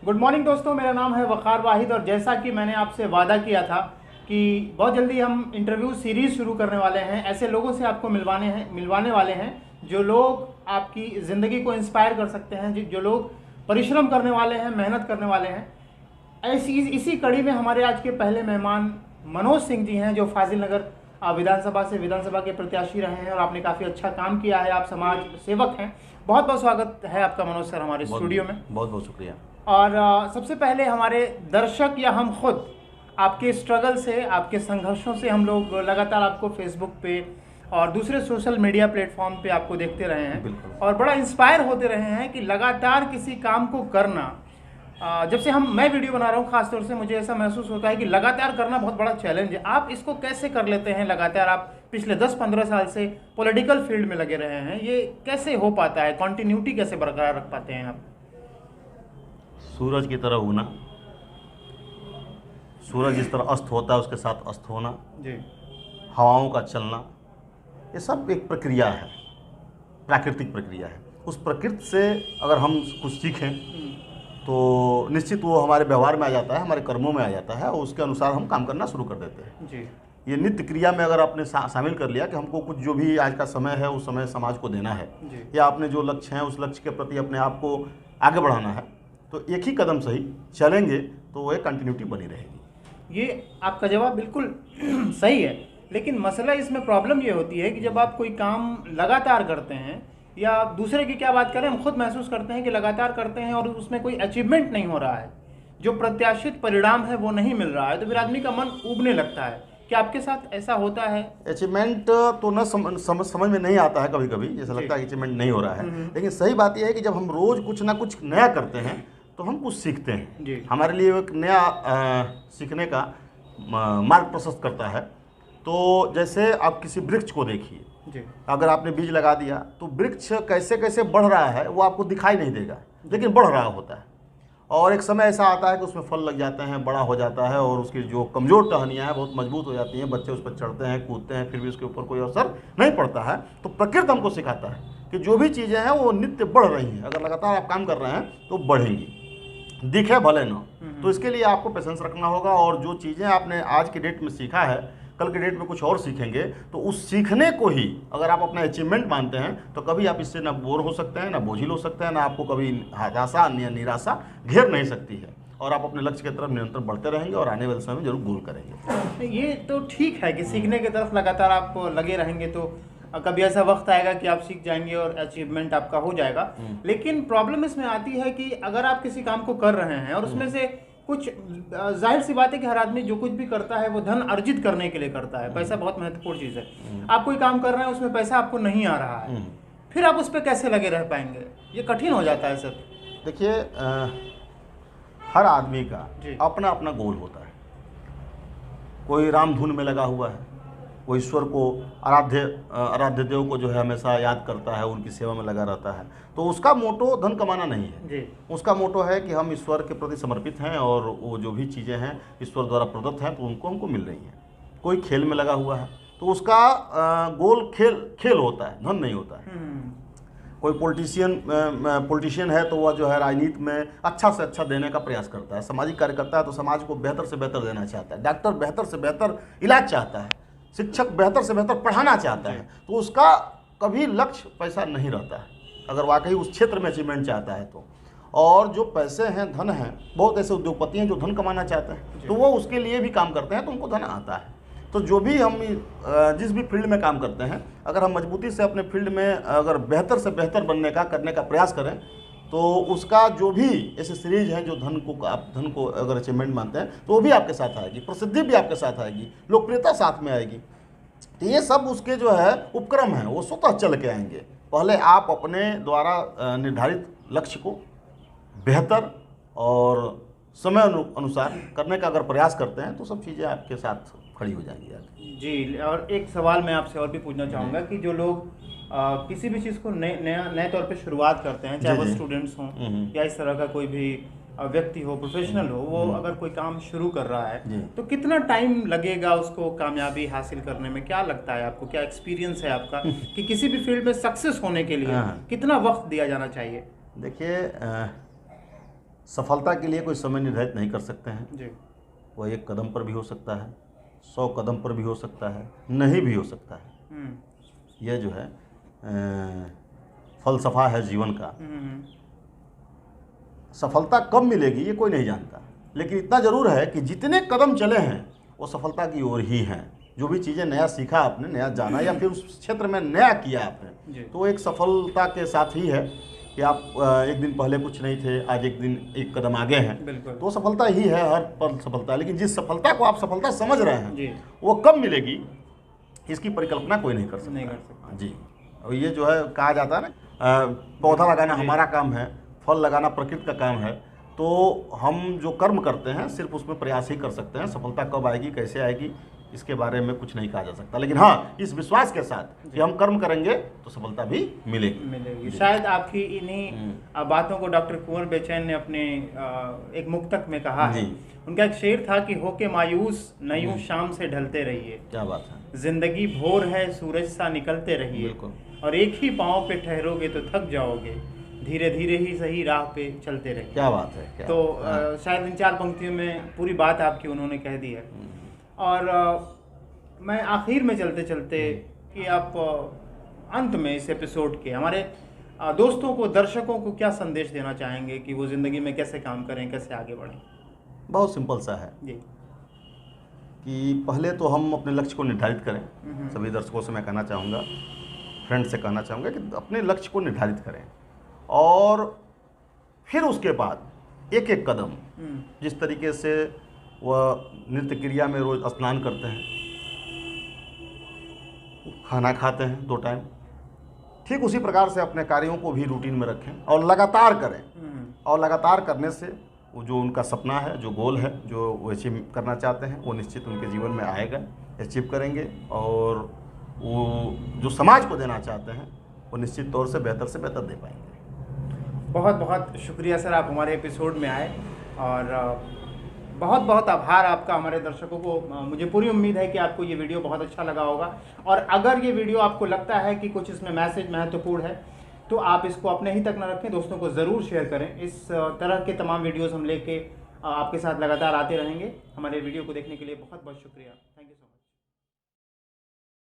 Good morning दोस्तों, मेरा नाम है वक़ार वाहिद और जैसा कि मैंने आपसे वादा किया था कि बहुत जल्दी हम इंटरव्यू सीरीज़ शुरू करने वाले हैं। ऐसे लोगों से आपको मिलवाने वाले हैं जो लोग आपकी ज़िंदगी को इंस्पायर कर सकते हैं, जो लोग परिश्रम करने वाले हैं, मेहनत करने वाले हैं। ऐसी इसी कड़ी में हमारे आज के पहले मेहमान मनोज सिंह जी हैं, जो फाजिल नगर विधानसभा के प्रत्याशी रहे हैं और आपने काफ़ी अच्छा काम किया है। आप समाज सेवक हैं। बहुत बहुत स्वागत है आपका मनोज सर हमारे स्टूडियो में। बहुत बहुत शुक्रिया। और सबसे पहले हमारे दर्शक या हम खुद आपके स्ट्रगल से, आपके संघर्षों से हम लोग लगातार आपको फेसबुक पे और दूसरे सोशल मीडिया प्लेटफॉर्म पे आपको देखते रहे हैं और बड़ा इंस्पायर होते रहे हैं कि लगातार किसी काम को करना। जब से मैं वीडियो बना रहा हूँ खासतौर से मुझे ऐसा महसूस होता है कि लगातार करना बहुत बड़ा चैलेंज है। आप इसको कैसे कर लेते हैं? लगातार आप पिछले 10-15 साल से पॉलिटिकल फील्ड में लगे रहे हैं, ये कैसे हो पाता है? कॉन्टिन्यूटी कैसे बरकरार रख पाते हैं आप? सूरज की तरह उगना, सूरज जिस तरह अस्त होता है उसके साथ अस्त होना जी, हवाओं का चलना, ये सब एक प्रक्रिया है, प्राकृतिक प्रक्रिया है। उस प्रकृति से अगर हम कुछ सीखें तो निश्चित वो हमारे व्यवहार में आ जाता है, हमारे कर्मों में आ जाता है और उसके अनुसार हम काम करना शुरू कर देते हैं जी। ये नित्य क्रिया में अगर आपने शामिल कर लिया कि हमको कुछ जो भी आज का समय है उस समय समाज को देना है जी। या आपने जो लक्ष्य है उस लक्ष्य के प्रति अपने आप को आगे बढ़ाना है, तो एक ही कदम सही चलेंगे तो वो एक कंटिन्यूटी बनी रहेगी। ये आपका जवाब बिल्कुल सही है, लेकिन मसला इसमें प्रॉब्लम ये होती है कि जब आप कोई काम लगातार करते हैं या दूसरे की क्या बात करें, हम खुद महसूस करते हैं कि लगातार करते हैं और उसमें कोई अचीवमेंट नहीं हो रहा है, जो प्रत्याशित परिणाम है वो नहीं मिल रहा है, तो फिर आदमी का मन ऊबने लगता है। क्या आपके साथ ऐसा होता है? अचीवमेंट तो न समझ में नहीं आता है, कभी कभी जैसा लगता है कि अचीवमेंट नहीं हो रहा है, लेकिन सही बात यह है कि जब हम रोज़ कुछ ना कुछ नया करते हैं तो हम कुछ सीखते हैं जी। हमारे लिए एक नया सीखने का मार्ग प्रशस्त करता है। तो जैसे आप किसी वृक्ष को देखिए जी। अगर आपने बीज लगा दिया तो वृक्ष कैसे कैसे बढ़ रहा है वो आपको दिखाई नहीं देगा, लेकिन बढ़ रहा होता है और एक समय ऐसा आता है कि उसमें फल लग जाते हैं, बड़ा हो जाता है और उसकी जो कमज़ोर टहनियाँ हैं बहुत मजबूत हो जाती हैं, बच्चे उस पर चढ़ते हैं, कूदते हैं, फिर भी उसके ऊपर कोई असर नहीं पड़ता है। तो प्रकृति हमको सिखाता है कि जो भी चीज़ें हैं वो नित्य बढ़ रही हैं, अगर लगातार आप काम कर रहे हैं तो बढ़ेंगी, दिखे भले ना। तो इसके लिए आपको पेशेंस रखना होगा और जो चीज़ें आपने आज की डेट में सीखा है कल की डेट में कुछ और सीखेंगे, तो उस सीखने को ही अगर आप अपना अचीवमेंट मानते हैं तो कभी आप इससे ना बोर हो सकते हैं, ना बोझिल हो सकते हैं, ना आपको कभी हताशा या निराशा घेर नहीं सकती है और आप अपने लक्ष्य की तरफ निरंतर बढ़ते रहेंगे और आने वाले समय में जरूर गोल करेंगे। ये तो ठीक है कि सीखने की तरफ लगातार आप लगे रहेंगे तो कभी ऐसा वक्त आएगा कि आप सीख जाएंगे और अचीवमेंट आपका हो जाएगा। लेकिन प्रॉब्लम इसमें आती है कि अगर आप किसी काम को कर रहे हैं और उसमें से कुछ, जाहिर सी बात है कि हर आदमी जो कुछ भी करता है वो धन अर्जित करने के लिए करता है, पैसा बहुत महत्वपूर्ण चीज़ है। आप कोई काम कर रहे हैं उसमें पैसा आपको नहीं आ रहा है, फिर आप उस पर कैसे लगे रह पाएंगे? ये कठिन हो जाता है सर। देखिए हर आदमी का अपना अपना गोल होता है। कोई राम धुन में लगा हुआ है, वो ईश्वर को आराध्य देव को जो है हमेशा याद करता है, उनकी सेवा में लगा रहता है, तो उसका मोटो धन कमाना नहीं है जी। उसका उसका मोटो है कि हम ईश्वर के प्रति समर्पित हैं और वो जो भी चीज़ें हैं ईश्वर द्वारा प्रदत्त हैं तो उनको हमको मिल रही हैं। कोई खेल में लगा हुआ है तो उसका गोल खेल होता है, धन नहीं होता है। कोई पॉलिटिशियन है तो वह जो है राजनीति में अच्छा से अच्छा देने का प्रयास करता है, सामाजिक कार्य करता है तो समाज को बेहतर से बेहतर देना चाहता है, डॉक्टर बेहतर से बेहतर इलाज चाहता है, शिक्षक बेहतर से बेहतर पढ़ाना चाहता है, तो उसका कभी लक्ष्य पैसा नहीं रहता है अगर वाकई उस क्षेत्र में अचीवमेंट चाहता है तो। और जो पैसे हैं, धन हैं, बहुत ऐसे उद्योगपति हैं जो धन कमाना चाहते हैं तो वो उसके लिए भी काम करते हैं तो उनको धन आता है। तो जो भी हम जिस भी फील्ड में काम करते हैं, अगर हम मजबूती से अपने फील्ड में अगर बेहतर से बेहतर करने का प्रयास करें तो उसका जो भी ऐसे सीरीज हैं जो धन को अगर अचीवमेंट मानते हैं तो वो भी आपके साथ आएगी, प्रसिद्धि भी आपके साथ आएगी, लोकप्रियता साथ में आएगी। तो ये सब उसके जो है उपक्रम हैं, वो स्वतः चल के आएंगे। पहले आप अपने द्वारा निर्धारित लक्ष्य को बेहतर और समय अनुसार करने का अगर प्रयास करते हैं तो सब चीज़ें आपके साथ खड़ी हो जाएंगी आगे। जी। और एक सवाल मैं आपसे और भी पूछना चाहूँगा कि जो लोग किसी भी चीज़ को नए तौर पे शुरुआत करते हैं, चाहे वो स्टूडेंट्स हों या इस तरह का कोई भी व्यक्ति हो, प्रोफेशनल हो, वो अगर कोई काम शुरू कर रहा है तो कितना टाइम लगेगा उसको कामयाबी हासिल करने में? क्या लगता है आपको, क्या एक्सपीरियंस है आपका कि किसी भी फील्ड में सक्सेस होने के लिए कितना वक्त दिया जाना चाहिए? देखिए सफलता के लिए कोई समय निर्धारित नहीं कर सकते हैं। जी। वह 1 कदम पर भी हो सकता है, 100 कदम पर भी हो सकता है, नहीं भी हो सकता है। यह जो है फलसफा है जीवन का। सफलता कब मिलेगी ये कोई नहीं जानता, लेकिन इतना ज़रूर है कि जितने कदम चले हैं वो सफलता की ओर ही हैं। जो भी चीज़ें नया सीखा आपने, नया जाना या फिर उस क्षेत्र में नया किया आपने, तो एक सफलता के साथ ही है कि आप एक दिन पहले कुछ नहीं थे, आज एक दिन 1 कदम आगे हैं, तो सफलता ही है, हर पल सफलता है। लेकिन जिस सफलता को आप सफलता समझ रहे हैं वो कब मिलेगी इसकी परिकल्पना कोई नहीं कर सकता। जी। और ये जो है कहा जाता है ना, पौधा लगाना हमारा काम है, फल लगाना प्रकृति का काम है। तो हम जो कर्म करते हैं सिर्फ उसमें प्रयास ही कर सकते हैं। सफलता कब आएगी, कैसे आएगी, इसके बारे में कुछ नहीं कहा जा सकता। लेकिन हाँ, इस विश्वास के साथ कि हम कर्म करेंगे तो सफलता भी मिलेगी। शायद आपकी इन्हीं बातों को डॉक्टर कुंवर बेचैन ने अपने एक मुक्तक में कहा है। उनका एक शेर था कि होके मायूस न यूं शाम से ढलते रहिए। क्या बात है। जिंदगी भोर है सूरज सा निकलते रहिए, और एक ही पाँव पे ठहरोगे तो थक जाओगे, धीरे धीरे ही सही राह पे चलते रहिए। क्या बात है। क्या तो शायद इन 4 पंक्तियों में पूरी बात आपकी उन्होंने कह दी है। और मैं आखिर में चलते चलते कि आप अंत में इस एपिसोड के हमारे दोस्तों को, दर्शकों को क्या संदेश देना चाहेंगे कि वो ज़िंदगी में कैसे काम करें, कैसे आगे बढ़ें? बहुत सिंपल सा है जी, कि पहले तो हम अपने लक्ष्य को निर्धारित करें। सभी दर्शकों से मैं कहना चाहूँगा, फ्रेंड से कहना चाहूँगा कि अपने लक्ष्य को निर्धारित करें, और फिर उसके बाद एक एक कदम, जिस तरीके से वह नित्य क्रिया में रोज़ स्नान करते हैं, खाना खाते हैं 2 टाइम, ठीक उसी प्रकार से अपने कार्यों को भी रूटीन में रखें और लगातार करें। और लगातार करने से वो जो उनका सपना है, जो गोल है, जो वो अचीव करना चाहते हैं, वो निश्चित उनके जीवन में आएगा, अचीव करेंगे। और वो जो समाज को देना चाहते हैं वो निश्चित तौर से बेहतर दे पाएंगे। बहुत बहुत शुक्रिया सर, आप हमारे एपिसोड में आए, और बहुत बहुत आभार आपका हमारे दर्शकों को। मुझे पूरी उम्मीद है कि आपको ये वीडियो बहुत अच्छा लगा होगा, और अगर ये वीडियो आपको लगता है कि कुछ इसमें मैसेज महत्वपूर्ण है तो आप इसको अपने ही तक न रखें, दोस्तों को ज़रूर शेयर करें। इस तरह के तमाम वीडियोज़ हम लेके आपके साथ लगातार आते रहेंगे। हमारे वीडियो को देखने के लिए बहुत बहुत शुक्रिया।